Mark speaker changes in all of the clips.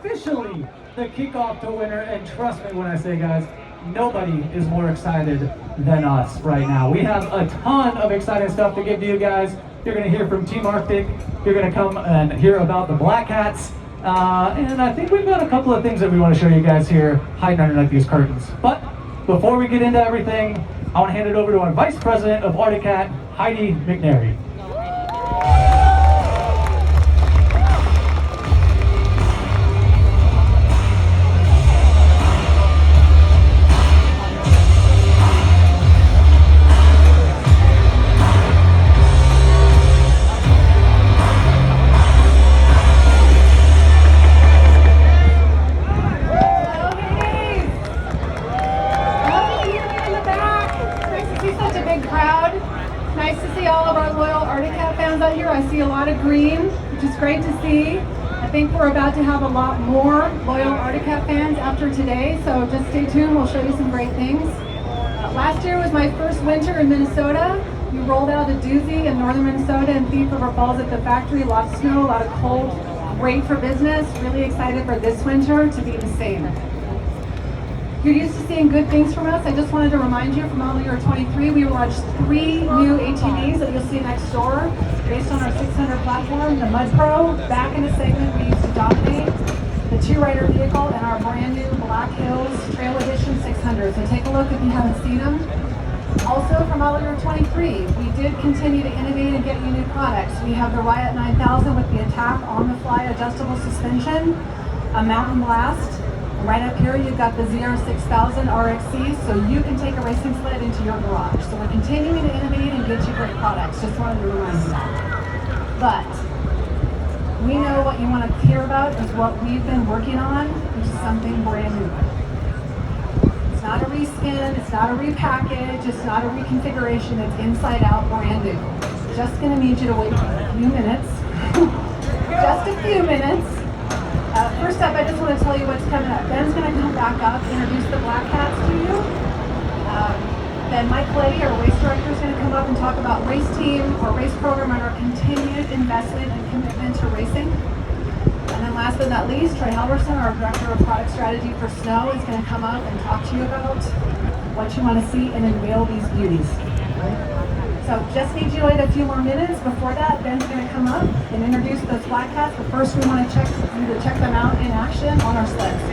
Speaker 1: officially the kickoff to Winter, and trust me when I say, guys, nobody is more excited than us right now. We have a ton of exciting stuff to give to you guys. You're going to hear from Team Arctic. You're going to come and hear about the Black Cats. And I think we've got a couple of things that we want to show you guys here hiding underneath these curtains. But before we get into everything, I want to hand it over to our Vice President of Arctic Cat, Heidi McNary.
Speaker 2: I see a lot of green, which is great to see. I think we're about to have a lot more loyal Arctic Cat fans after today, so just stay tuned. We'll show you some great things. Last year was my first winter in Minnesota. We rolled out a doozy in northern Minnesota and Thief River Falls at the factory. A lot of snow, a lot of cold. Great for business. Really excited for this winter to be the same. You're used to seeing good things from us. I just wanted to remind you from model year 23, we launched 3 new ATVs that you'll see next door based on our 600 platform, the Mud Pro, back in a segment we used to dominate, the 2-rider vehicle, and our brand new Black Hills Trail Edition 600. So take a look if you haven't seen them. Also from model year 23, we did continue to innovate and get you new products. We have the Riot 9000 with the Attack on-the-fly adjustable suspension, a Mountain Blast. Right up here, you've got the ZR6000 RXC, so you can take a racing sled into your garage. So we're continuing to innovate and get you great products. Just wanted to remind you that. But we know what you want to hear about is what we've been working on, which is something brand new. It's not a reskin, it's not a repackage, it's not a reconfiguration, it's inside out, brand new. Just gonna need you to wait for a few minutes. Just a few minutes. First up, I just want to tell you what's coming up. Ben's going to come back up, introduce the Black Cats to you. Then Mike Letty, our race director, is going to come up and talk about race team, our race program, and our continued investment and commitment to racing. And then last but not least, Troy Halverson, our director of product strategy for Snow, is going to come up and talk to you about what you want to see and unveil these beauties. So just need you to wait a few more minutes. Before that, Ben's going to come up and introduce those Black Cats. But first, we want to check them out in action on our sleds.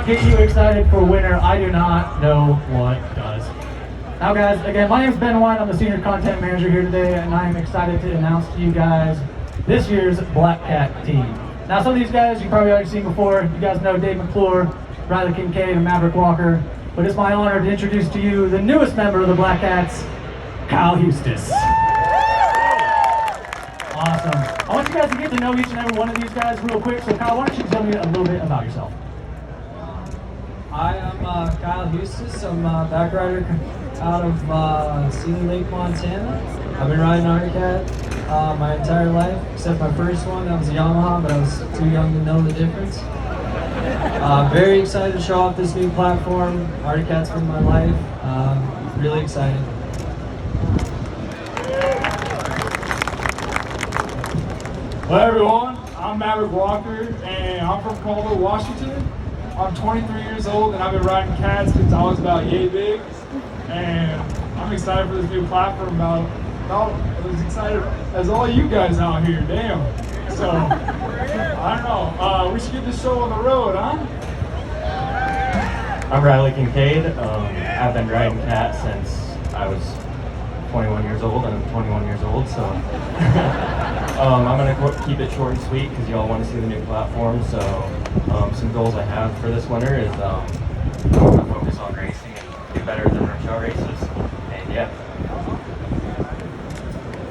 Speaker 2: Get you excited for winter, I do not know what does. Now guys, again, my name is Ben White. I'm the Senior Content Manager here today, and I am excited to announce to you guys this year's Black Cat team. Now some of these guys you've probably already seen before. You guys know Dave McClure, Riley Kincaid, and Maverick Walker. But it's my honor to introduce to you the newest member of the Black Cats, Kyle Hustis. Awesome. I want you guys to get to know each and every one of these guys real quick. So Kyle, why don't you tell me a little bit about yourself?
Speaker 3: Hi, I'm Kyle Hustis. I'm a back rider out of Seeley Lake, Montana. I've been riding Arctic Cat my entire life, except my first one. That was a Yamaha, but I was too young to know the difference. Very excited to show off this new platform. Arctic Cat's been my life. Really excited.
Speaker 4: Hello everyone, I'm I'm Maverick Walker, and I'm from Colville, Washington. I'm 23 years old, and I've been riding cats since I was about yay big. And I'm excited for this new platform. About as excited as all you guys out here. Damn. So I don't know. We should get this show on the road, huh?
Speaker 5: I'm Riley Kincaid. I've been riding cat since I was 21 years old, and I'm 21 years old, so I'm going to keep it short and sweet because you all want to see the new platform. So some goals I have for this winter is I want to focus on racing and do better than rush hour races, and yeah.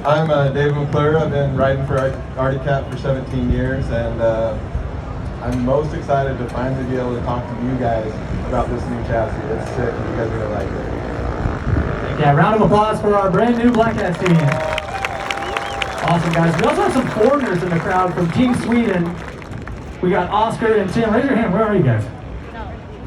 Speaker 6: I'm Dave McClure. I've been riding for Arctic Cat for 17 years, and I'm most excited to finally be able to talk to you guys about this new chassis. It's sick. You guys are going to like it.
Speaker 1: Yeah, round of applause for our brand new Black Cat team. Awesome, guys. We also have some foreigners in the crowd from Team Sweden. We got Oscar and Tim. Raise your hand. Where are you guys?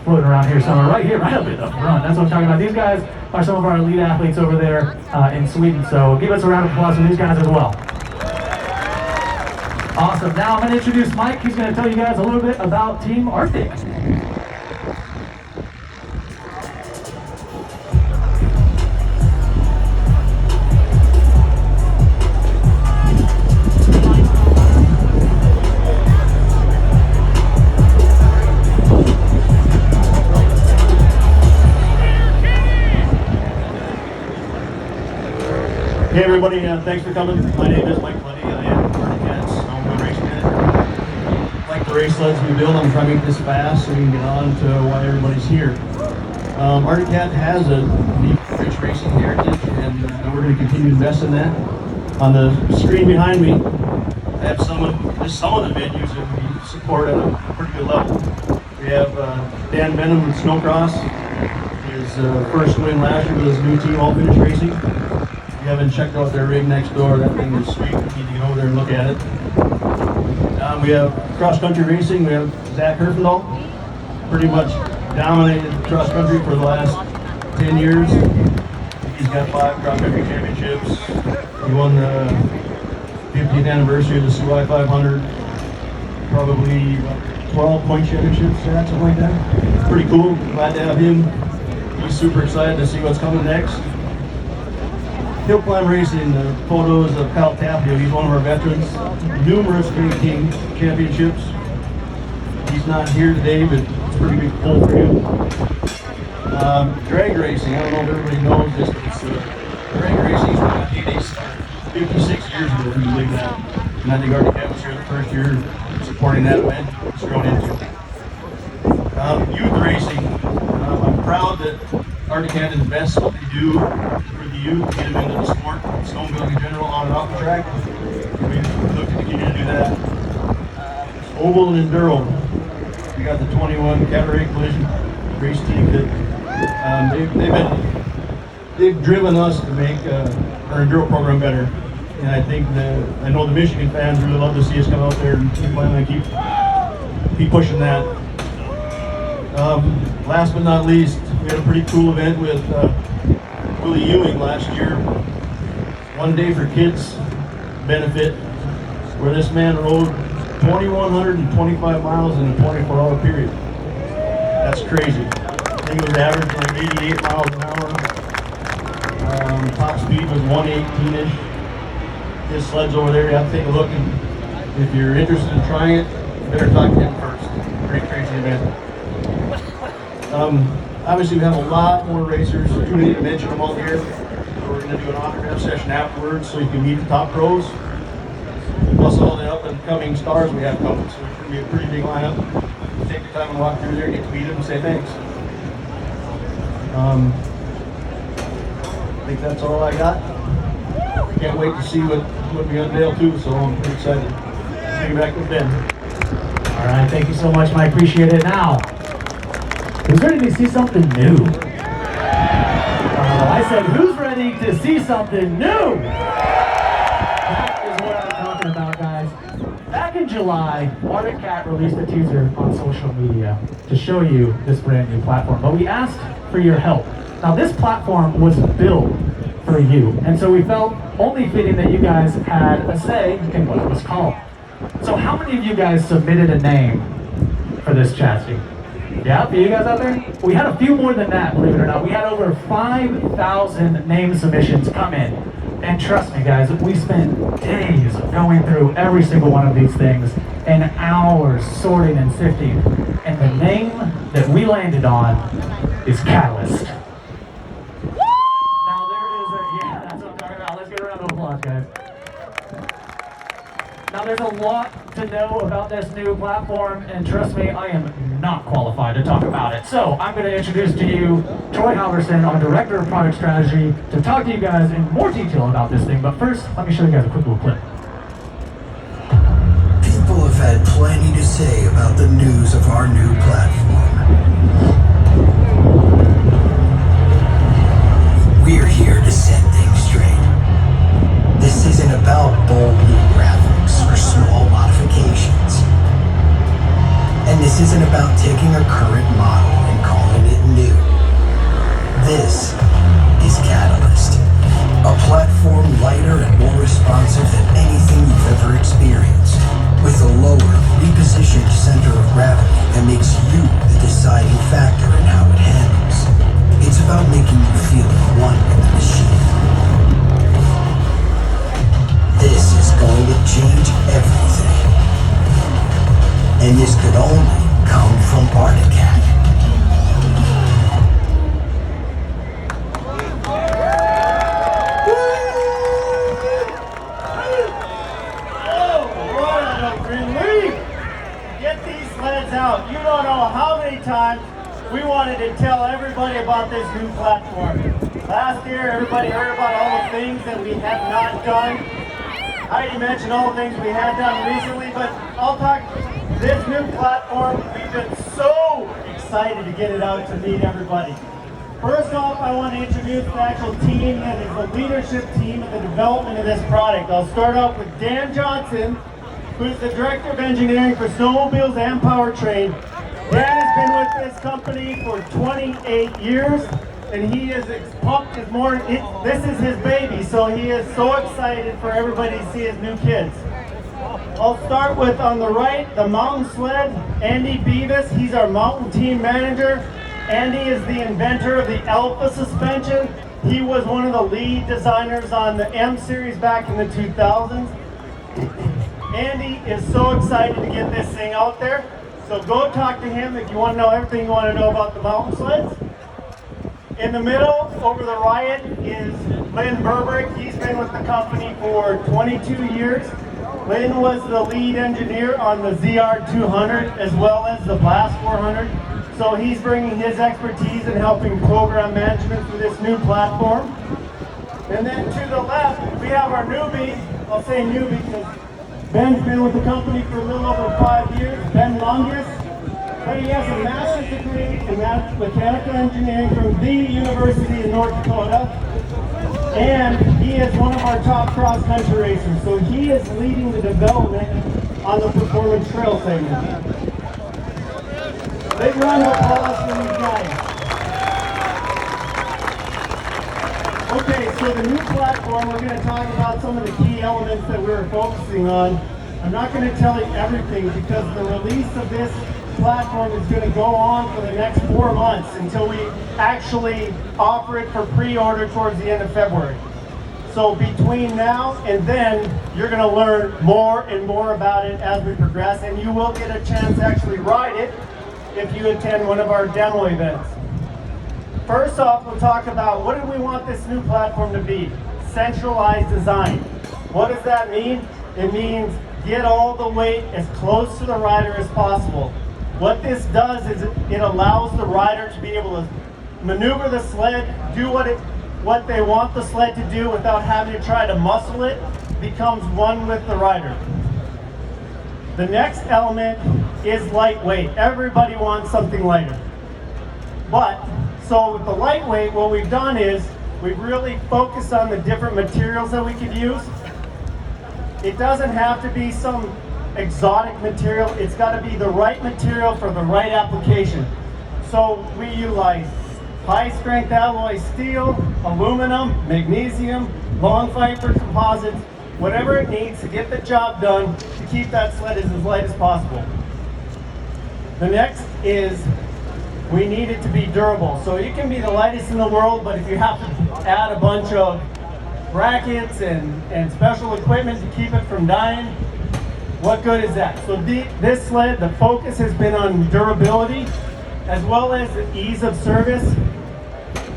Speaker 1: Floating around here somewhere. Right here, right up at the front. That's what I'm talking about. These guys are some of our elite athletes over there in Sweden. So give us a round of applause for these guys as well. Awesome. Now I'm going to introduce Mike. He's going to tell you guys a little bit about Team Arctic.
Speaker 7: Hey everybody, thanks for coming. My name is Mike Luddy. I am Arctic Cat's snowmobile race manager. Like the race sleds we build, I'm trying to make this fast so we can get on to why everybody's here. Arctic Cat has a deep, rich racing heritage, and we're going to continue to invest in that. On the screen behind me, I have some of the venues that we support at a pretty good level. We have Dan Benham with Snowcross. His first win last year with his new team, All Finish Racing. If you haven't checked out their rig next door, that thing is sweet. You need to get over there and look at it. We have cross-country racing. We have Zach Herfindahl, pretty much dominated cross-country for the last 10 years. He's got 5 cross-country championships. He won the 50th anniversary of the Suai 500. Probably 12 point championships, something like that. Pretty cool. Glad to have him. He's super excited to see what's coming next. Hill climb racing, the photos of Kyle Tapio. He's one of our veterans. Numerous King King championships. He's not here today, but it's a pretty big pull for him. Drag racing, I don't know if everybody knows this, but it's drag racing is when heyday started 56 years ago, if you believe that. And I think Arctic Cat was here the first year supporting that event. It's grown into. Youth racing, I'm proud that Arctic Cat invests what they do for the youth to get them into the sport, snowmobiling in general, on and off the track. We look to continue to do that. Oval and Enduro. We got the 21 Cabaret Collision race team that they've driven us to make our Enduro program better. And I think I know the Michigan fans really love to see us come out there and finally keep pushing that. Last but not least, we had a pretty cool event with Willie Ewing last year. One Day for Kids benefit, where this man rode 2,125 miles in a 24-hour period. That's crazy. I think it was averaging like 88 miles an hour. Top speed was 118-ish. His sled's over there. You have to take a look, and if you're interested in trying it, you better talk to him first. Pretty crazy event. Obviously, we have a lot more racers. Too many to mention them all here. So we're going to do an autograph session afterwards so you can meet the top pros. Plus all the up-and-coming stars we have coming. So it's going to be a pretty big lineup. Take the time and walk through there, get to meet them, and say thanks. I think that's all I got. Can't wait to see what we unveil too, so I'm pretty excited. Take it back with Ben.
Speaker 1: All right, thank you so much, Mike. Appreciate it. Now, who's ready to see something new? I said, who's ready to see something new? That is what I'm talking about, guys. Back in July, Arctic Cat released a teaser on social media to show you this brand new platform, but we asked for your help. Now, this platform was built for you, and so we felt only fitting that you guys had a say in what it was called. So how many of you guys submitted a name for this chassis? Yeah, for you guys out there? We had a few more than that, believe it or not. We had over 5,000 name submissions come in. And trust me guys, we spent days going through every single one of these things and hours sorting and sifting. And the name that we landed on is Catalyst. Now there is yeah, that's what I'm talking about. Let's get a round of applause, guys. Now there's a lot to know about this new platform, and trust me, I am not qualified to talk about it. So I'm going to introduce to you Troy Halverson, our Director of Product Strategy, to talk to you guys in more detail about this thing. But first, let me show you guys a quick little clip.
Speaker 8: People have had plenty to say about the news of our new platform. We're here to set things straight. This isn't about bold new graphics or small modifications. And this isn't about taking a current model and calling it new. This is Catalyst, a platform lighter and more responsive than anything you've ever experienced, with a lower, repositioned center of gravity that makes you the deciding factor in how it handles. It's about making you feel at one with the machine. This is going to change everything. And this could only come from Arctic.
Speaker 9: Get these sleds out. You don't know how many times we wanted to tell everybody about this new platform. Last year, everybody heard about all the things that we have not done. I already mentioned all the things we had done recently, but I'll talk this new platform. We've been so excited to get it out to meet everybody. First off, I want to introduce the actual team that is the leadership team of the development of this product. I'll start off with Dan Johnson, who's the Director of Engineering for Snowmobiles and Powertrain. Dan has been with this company for 28 years, and he is pumped as more. This is his baby, so he is so excited for everybody to see his new kids. I'll start with, on the right, the mountain sled, Andy Beavis. He's our mountain team manager. Andy is the inventor of the Alpha suspension. He was one of the lead designers on the M series back in the 2000s. Andy is so excited to get this thing out there. So go talk to him if you want to know everything you want to know about the mountain sleds. In the middle, over the right, is Lynn Burbrick. He's been with the company for 22 years. Lynn was the lead engineer on the ZR200 as well as the Blast 400. So he's bringing his expertise in helping program management for this new platform. And then to the left, we have our newbie. I'll say newbie because Ben's been with the company for a little over 5 years. Ben Longus. But he has a master's degree in mechanical engineering from the University of North Dakota. And he is one of our top cross-country racers. So he is leading the development on the performance trail segment. Big round of applause for these guys. Okay, so the new platform, we're going to talk about some of the key elements that we're focusing on. I'm not going to tell you everything because the release of this platform is going to go on for the next 4 months until we actually offer it for pre-order towards the end of February. So between now and then, you're going to learn more and more about it as we progress, and you will get a chance to actually ride it if you attend one of our demo events. First off, we'll talk about what do we want this new platform to be? Centralized design. What does that mean? It means get all the weight as close to the rider as possible. What this does is it allows the rider to be able to maneuver the sled, do what they want the sled to do without having to try to muscle it, becomes one with the rider. The next element is lightweight. Everybody wants something lighter. So with the lightweight, what we've done is we've really focused on the different materials that we could use. It doesn't have to be some exotic material. It's got to be the right material for the right application. So we utilize high strength alloy steel, aluminum, magnesium, long fiber composites, whatever it needs to get the job done to keep that sled as light as possible. The next is we need it to be durable. So you can be the lightest in the world, but if you have to add a bunch of brackets and special equipment to keep it from dying, what good is that? So this sled, the focus has been on durability as well as the ease of service.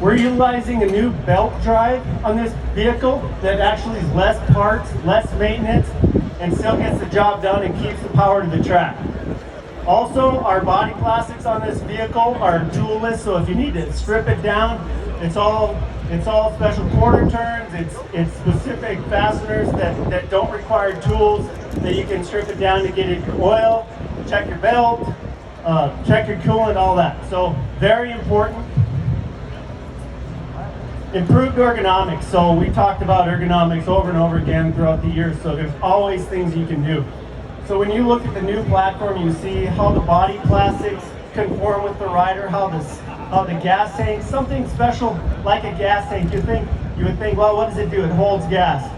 Speaker 9: We're utilizing a new belt drive on this vehicle that actually is less parts, less maintenance, and still gets the job done and keeps the power to the track. Also, our body plastics on this vehicle are toolless, so if you need to strip it down, it's all special quarter turns, it's specific fasteners that don't require tools, that you can strip it down to get it your oil, check your belt, check your coolant, all that. So very important. Improved ergonomics. So we talked about ergonomics over and over again throughout the years, so there's always things you can do. So when you look at the new platform, you see how the body plastics conform with the rider, how the gas tank, something special like a gas tank. You would think, well, what does it do? It holds gas.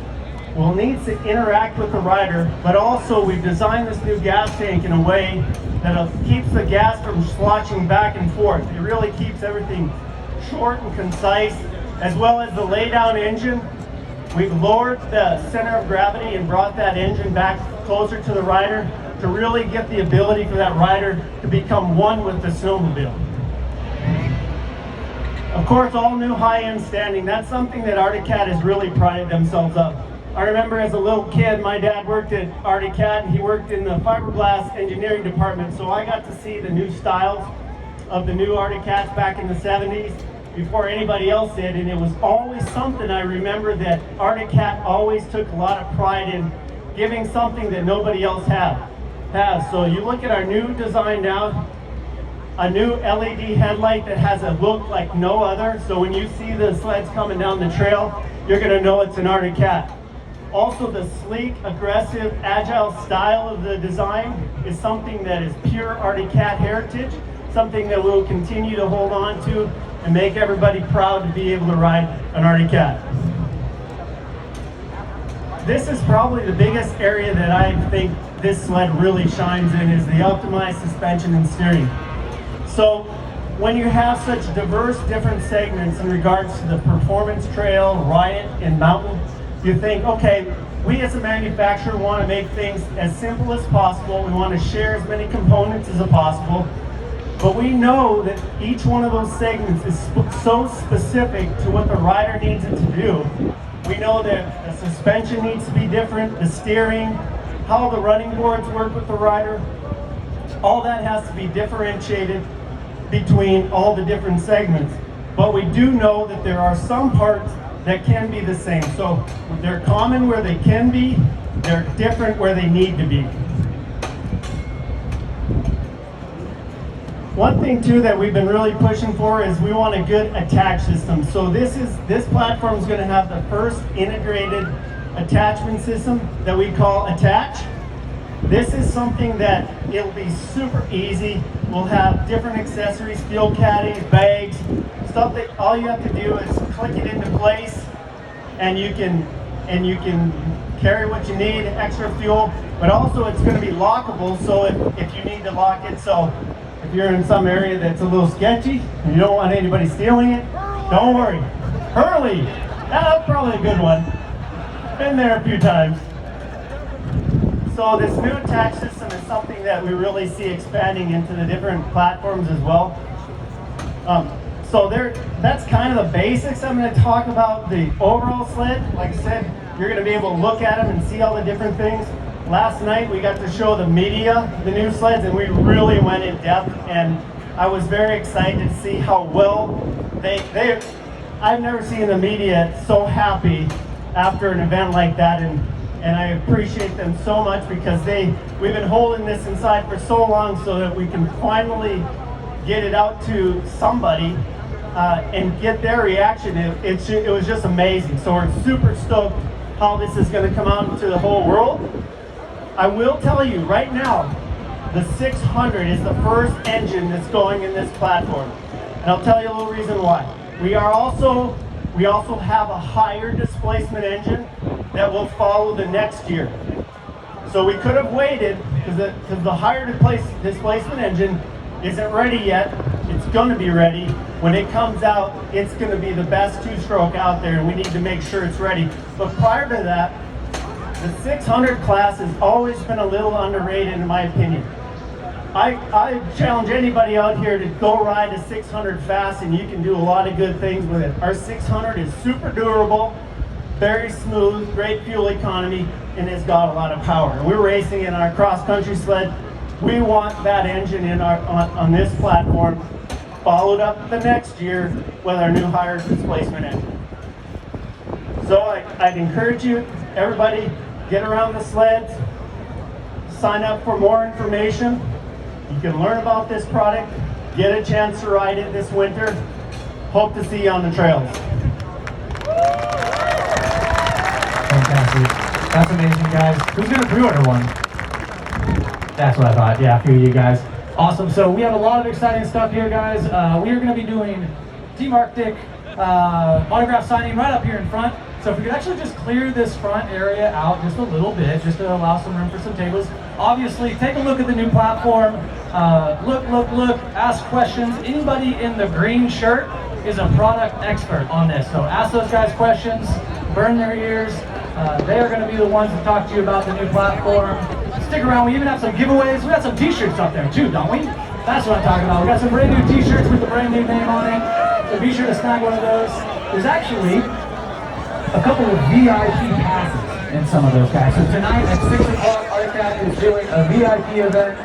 Speaker 9: Well, it needs to interact with the rider, but also we've designed this new gas tank in a way that keeps the gas from sloshing back and forth. It really keeps everything short and concise, as well as the lay-down engine. We've lowered the center of gravity and brought that engine back closer to the rider to really get the ability for that rider to become one with the snowmobile. Of course, all new high-end standing. That's something that Arctic Cat has really prided themselves up. I remember as a little kid, my dad worked at Arctic Cat and he worked in the fiberglass engineering department, so I got to see the new styles of the new Arctic Cats back in the 70s. Before anybody else did, and it was always something I remember that Arctic Cat always took a lot of pride in giving something that nobody else has. So you look at our new design now, a new LED headlight that has a look like no other. So when you see the sleds coming down the trail, you're gonna know it's an Arctic Cat. Also, the sleek, aggressive, agile style of the design is something that is pure Arctic Cat heritage, something that we'll continue to hold on to and make everybody proud to be able to ride an Arctic Cat. This is probably the biggest area that I think this sled really shines in, is the optimized suspension and steering. So when you have such diverse different segments in regards to the performance trail, riot, and mountain, you think, okay, we as a manufacturer want to make things as simple as possible. We want to share as many components as possible. But we know that each one of those segments is so specific to what the rider needs it to do. We know that the suspension needs to be different, the steering, how the running boards work with the rider. All that has to be differentiated between all the different segments. But we do know that there are some parts that can be the same. So they're common where they can be, they're different where they need to be. One thing too that we've been really pushing for is we want a good attach system. So this platform is going to have the first integrated attachment system that we call Attach. This is something that it'll be super easy. We'll have different accessories, fuel caddies, bags, stuff that all you have to do is click it into place, and you can carry what you need, extra fuel. But also it's going to be lockable, so if you need to lock it, so if you're in some area that's a little sketchy and you don't want anybody stealing it, don't worry. Hurley, that's probably a good one. Been there a few times. So this new attach system is something that we really see expanding into the different platforms as well. So that's kind of the basics. I'm going to talk about the overall sled. Like I said, you're going to be able to look at them and see all the different things. Last night we got to show the media, the new sleds, and we really went in depth, and I was very excited to see how well I've never seen the media so happy after an event like that, and I appreciate them so much because we've been holding this inside for so long so that we can finally get it out to somebody and get their reaction. It was just amazing. So we're super stoked how this is going to come out into the whole world. I will tell you right now, the 600 is the first engine that's going in this platform. And I'll tell you a little reason why. We also have a higher displacement engine that will follow the next year. So we could have waited because the higher displacement engine isn't ready yet. It's going to be ready. When it comes out, it's going to be the best two-stroke out there, and we need to make sure it's ready. But prior to that, the 600 class has always been a little underrated in my opinion. I challenge anybody out here to go ride a 600 fast, and you can do a lot of good things with it. Our 600 is super durable, very smooth, great fuel economy, and it's got a lot of power. We're racing in our cross-country sled. We want that engine in on this platform, followed up the next year with our new higher displacement engine. So I'd encourage you, everybody, get around the sleds, sign up for more information. You can learn about this product, get a chance to ride it this winter. Hope to see you on the trails.
Speaker 1: Fantastic. That's amazing, guys. Who's going to pre-order one? That's what I thought. Yeah, a few of you guys. Awesome. So we have a lot of exciting stuff here, guys. We are going to be doing Team Arctic autograph signing right up here in front. So if we could actually just clear this front area out just a little bit, just to allow some room for some tables. Obviously, take a look at the new platform. Look, ask questions. Anybody in the green shirt is a product expert on this. So ask those guys questions, burn their ears. They are going to be the ones to talk to you about the new platform. Stick around. We even have some giveaways. We got some t-shirts up there too, don't we? That's what I'm talking about. We got some brand new t-shirts with the brand new name on it. So be sure to snag one of those. There's actually a couple of VIP passes in some of those guys. So tonight at 6 o'clock, Arctic is doing a VIP event.